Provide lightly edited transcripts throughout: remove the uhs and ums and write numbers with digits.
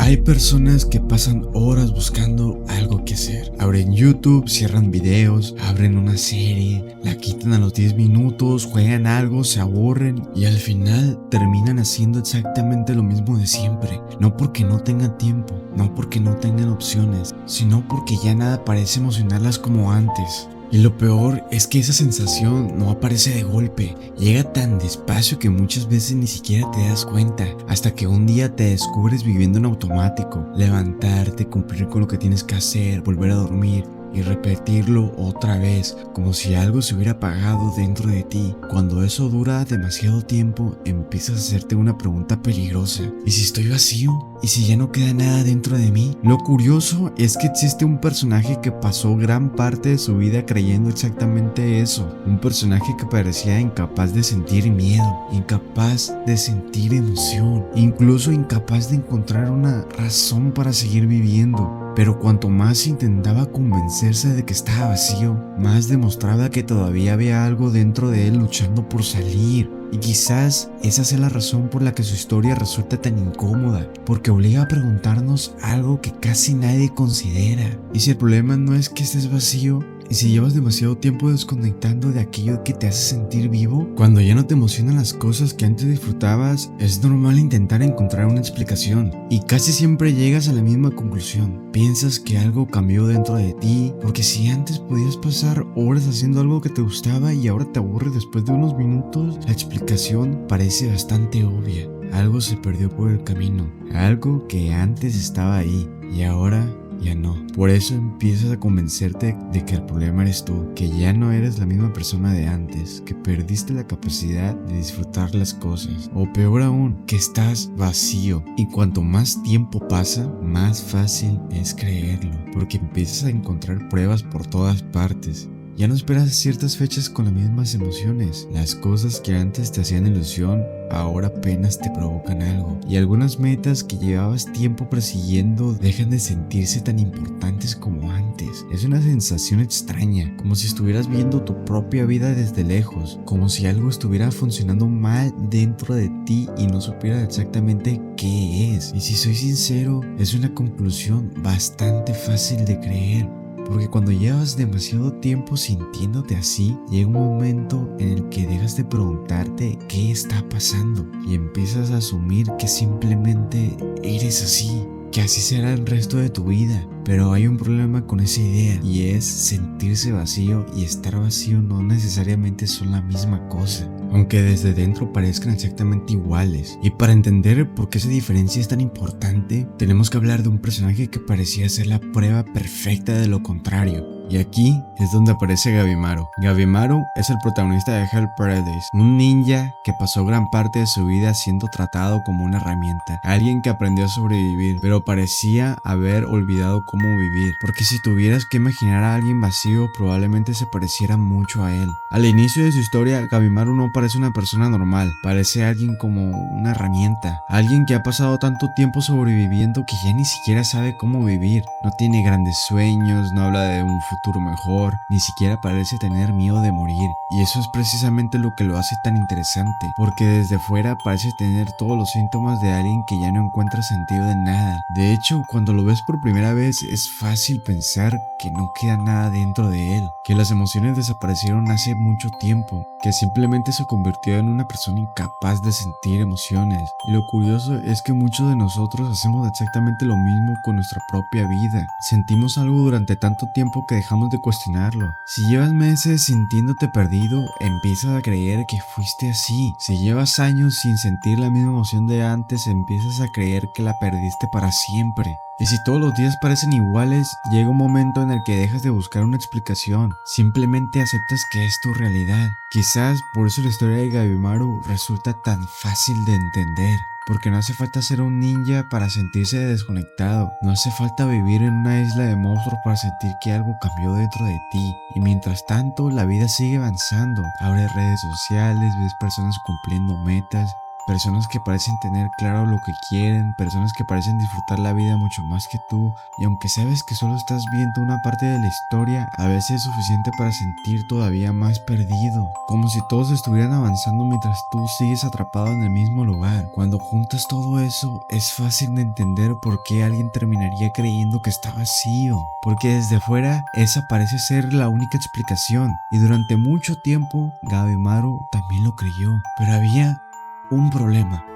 Hay personas que pasan horas buscando algo que hacer. Abren YouTube, cierran videos, abren una serie, la quitan a los 10 minutos, juegan algo, se aburren y al final terminan haciendo exactamente lo mismo de siempre. No porque no tengan tiempo, no porque no tengan opciones, sino porque ya nada parece emocionarlas como antes. Y lo peor es que esa sensación no aparece de golpe, llega tan despacio que muchas veces ni siquiera te das cuenta, hasta que un día te descubres viviendo en automático, levantarte, cumplir con lo que tienes que hacer, volver a dormir y repetirlo otra vez, como si algo se hubiera apagado dentro de ti. Cuando eso dura demasiado tiempo, empiezas a hacerte una pregunta peligrosa: ¿y si estoy vacío? ¿Y si ya no queda nada dentro de mí? Lo curioso es que existe un personaje que pasó gran parte de su vida creyendo exactamente eso. Un personaje que parecía incapaz de sentir miedo, incapaz de sentir emoción, incluso incapaz de encontrar una razón para seguir viviendo. Pero cuanto más intentaba convencerse de que estaba vacío, más demostraba que todavía había algo dentro de él luchando por salir. Y quizás esa sea la razón por la que su historia resulta tan incómoda, porque obliga a preguntarnos algo que casi nadie considera. ¿Y si el problema no es que estés vacío? ¿Y si llevas demasiado tiempo desconectando de aquello que te hace sentir vivo? Cuando ya no te emocionan las cosas que antes disfrutabas, es normal intentar encontrar una explicación. Y casi siempre llegas a la misma conclusión. Piensas que algo cambió dentro de ti, porque si antes podías pasar horas haciendo algo que te gustaba y ahora te aburre después de unos minutos, la explicación parece bastante obvia. Algo se perdió por el camino, algo que antes estaba ahí y ahora ya no. Por eso empiezas a convencerte de que el problema eres tú, que ya no eres la misma persona de antes, que perdiste la capacidad de disfrutar las cosas, o peor aún, que estás vacío. Y cuanto más tiempo pasa, más fácil es creerlo, porque empiezas a encontrar pruebas por todas partes. Ya no esperas ciertas fechas con las mismas emociones. Las cosas que antes te hacían ilusión, ahora apenas te provocan algo. Y algunas metas que llevabas tiempo persiguiendo dejan de sentirse tan importantes como antes. Es una sensación extraña, como si estuvieras viendo tu propia vida desde lejos, como si algo estuviera funcionando mal dentro de ti y no supieras exactamente qué es. Y si soy sincero, es una conclusión bastante fácil de creer. Porque cuando llevas demasiado tiempo sintiéndote así, llega un momento en el que dejas de preguntarte qué está pasando y empiezas a asumir que simplemente eres así, que así será el resto de tu vida. Pero hay un problema con esa idea, y es sentirse vacío y estar vacío no necesariamente son la misma cosa, aunque desde dentro parezcan exactamente iguales. Y para entender por qué esa diferencia es tan importante, tenemos que hablar de un personaje que parecía ser la prueba perfecta de lo contrario. Y aquí es donde aparece Gabimaru. Gabimaru es el protagonista de Hell Paradise, un ninja que pasó gran parte de su vida siendo tratado como una herramienta, alguien que aprendió a sobrevivir, pero parecía haber olvidado cómo vivir, porque si tuvieras que imaginar a alguien vacío, probablemente se pareciera mucho a él. Al inicio de su historia, Gabimaru no parece una persona normal, parece alguien como una herramienta, alguien que ha pasado tanto tiempo sobreviviendo que ya ni siquiera sabe cómo vivir, no tiene grandes sueños, no habla de un futuro mejor, ni siquiera parece tener miedo de morir. Y eso es precisamente lo que lo hace tan interesante, porque desde fuera parece tener todos los síntomas de alguien que ya no encuentra sentido de nada. De hecho, cuando lo ves por primera vez es fácil pensar que no queda nada dentro de él, que las emociones desaparecieron hace mucho tiempo, que simplemente se convirtió en una persona incapaz de sentir emociones. Y lo curioso es que muchos de nosotros hacemos exactamente lo mismo con nuestra propia vida. Sentimos algo durante tanto tiempo que dejamos de cuestionarlo. Si llevas meses sintiéndote perdido, empiezas a creer que fuiste así. Si llevas años sin sentir la misma emoción de antes, empiezas a creer que la perdiste para siempre. Y si todos los días parecen iguales, llega un momento en el que dejas de buscar una explicación, simplemente aceptas que es tu realidad. Quizás por eso la historia de Gabimaru resulta tan fácil de entender, porque no hace falta ser un ninja para sentirse desconectado, no hace falta vivir en una isla de monstruos para sentir que algo cambió dentro de ti. Y mientras tanto, la vida sigue avanzando, abres redes sociales, ves personas cumpliendo metas, personas que parecen tener claro lo que quieren, personas que parecen disfrutar la vida mucho más que tú, y aunque sabes que solo estás viendo una parte de la historia, a veces es suficiente para sentir todavía más perdido, como si todos estuvieran avanzando mientras tú sigues atrapado en el mismo lugar. Cuando juntas todo eso, es fácil de entender por qué alguien terminaría creyendo que está vacío, porque desde afuera esa parece ser la única explicación, y durante mucho tiempo Gabimaru también lo creyó, pero había un problema,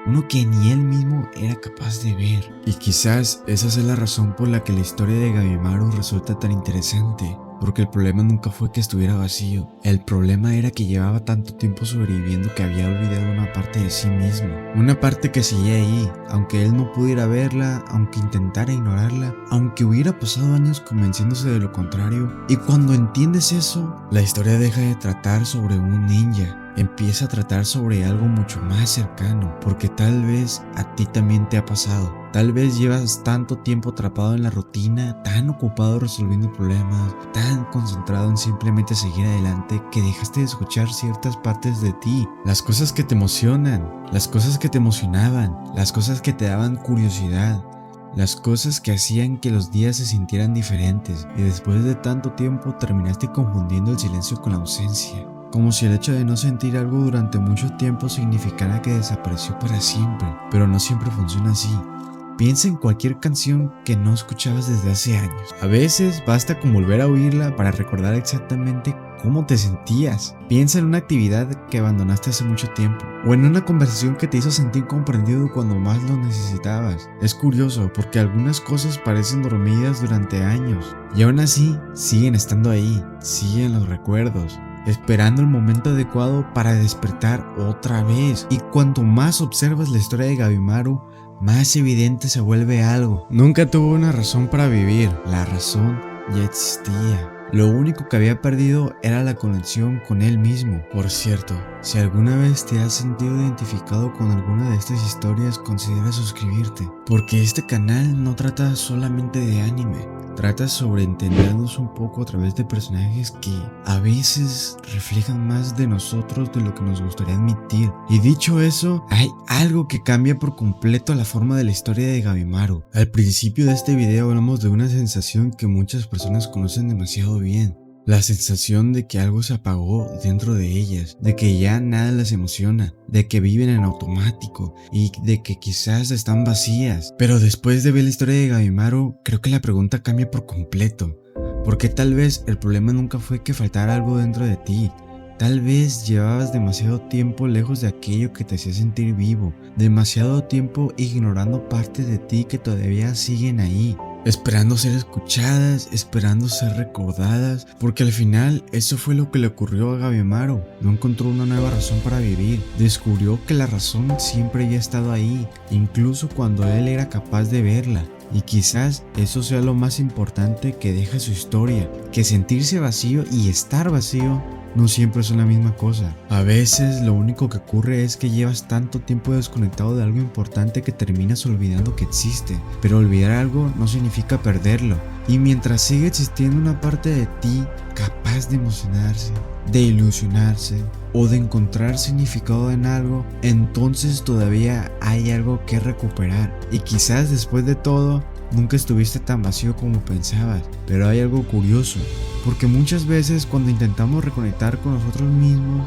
uno que ni él mismo era capaz de ver. Y quizás esa es la razón por la que la historia de Gabimaru resulta tan interesante, porque el problema nunca fue que estuviera vacío, el problema era que llevaba tanto tiempo sobreviviendo que había olvidado una parte de sí mismo, una parte que seguía ahí, aunque él no pudiera verla, aunque intentara ignorarla, aunque hubiera pasado años convenciéndose de lo contrario. Y cuando entiendes eso, la historia deja de tratar sobre un ninja, empieza a tratar sobre algo mucho más cercano, porque tal vez a ti también te ha pasado. Tal vez llevas tanto tiempo atrapado en la rutina, tan ocupado resolviendo problemas, tan concentrado en simplemente seguir adelante, que dejaste de escuchar ciertas partes de ti. Las cosas que te emocionan, las cosas que te emocionaban, las cosas que te daban curiosidad, las cosas que hacían que los días se sintieran diferentes, y después de tanto tiempo terminaste confundiendo el silencio con la ausencia. Como si el hecho de no sentir algo durante mucho tiempo significara que desapareció para siempre, pero no siempre funciona así. Piensa en cualquier canción que no escuchabas desde hace años. A veces basta con volver a oírla para recordar exactamente cómo te sentías. Piensa en una actividad que abandonaste hace mucho tiempo, o en una conversación que te hizo sentir comprendido cuando más lo necesitabas. Es curioso porque algunas cosas parecen dormidas durante años, y aún así siguen estando ahí, siguen los recuerdos, esperando el momento adecuado para despertar otra vez. Y cuanto más observas la historia de Gabimaru, más evidente se vuelve algo. Nunca tuvo una razón para vivir, la razón ya existía. Lo único que había perdido era la conexión con él mismo. Por cierto, si alguna vez te has sentido identificado con alguna de estas historias, considera suscribirte, porque este canal no trata solamente de anime, trata sobre entendernos un poco a través de personajes que a veces reflejan más de nosotros de lo que nos gustaría admitir. Y dicho eso, hay algo que cambia por completo la forma de la historia de Gabimaru. Al principio de este video hablamos de una sensación que muchas personas conocen demasiado bien. La sensación de que algo se apagó dentro de ellas, de que ya nada las emociona, de que viven en automático y de que quizás están vacías. Pero después de ver la historia de Gabimaru, creo que la pregunta cambia por completo. Porque tal vez el problema nunca fue que faltara algo dentro de ti. Tal vez llevabas demasiado tiempo lejos de aquello que te hacía sentir vivo, demasiado tiempo ignorando partes de ti que todavía siguen ahí, esperando ser escuchadas, esperando ser recordadas, porque al final eso fue lo que le ocurrió a Gabimaru. No encontró una nueva razón para vivir, descubrió que la razón siempre había estado ahí, incluso cuando él era capaz de verla. Y quizás eso sea lo más importante que deja su historia, que sentirse vacío y estar vacío no siempre son la misma cosa. A veces lo único que ocurre es que llevas tanto tiempo desconectado de algo importante que terminas olvidando que existe. Pero olvidar algo no significa perderlo. Y mientras sigue existiendo una parte de ti capaz de emocionarse, de ilusionarse o de encontrar significado en algo, entonces todavía hay algo que recuperar. Y quizás después de todo, nunca estuviste tan vacío como pensabas. Pero hay algo curioso, porque muchas veces cuando intentamos reconectar con nosotros mismos,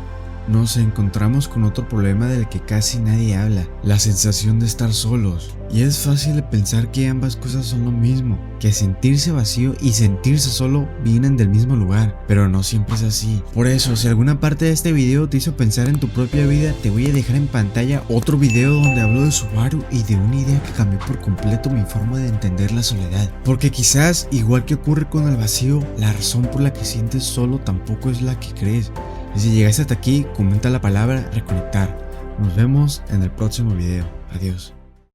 nos encontramos con otro problema del que casi nadie habla, la sensación de estar solos. Y es fácil de pensar que ambas cosas son lo mismo, que sentirse vacío y sentirse solo vienen del mismo lugar, pero no siempre es así. Por eso, si alguna parte de este video te hizo pensar en tu propia vida, te voy a dejar en pantalla otro video donde hablo de Subaru y de una idea que cambió por completo mi forma de entender la soledad. Porque quizás, igual que ocurre con el vacío, la razón por la que sientes solo tampoco es la que crees. Y si llegaste hasta aquí, comenta la palabra reconectar. Nos vemos en el próximo video. Adiós.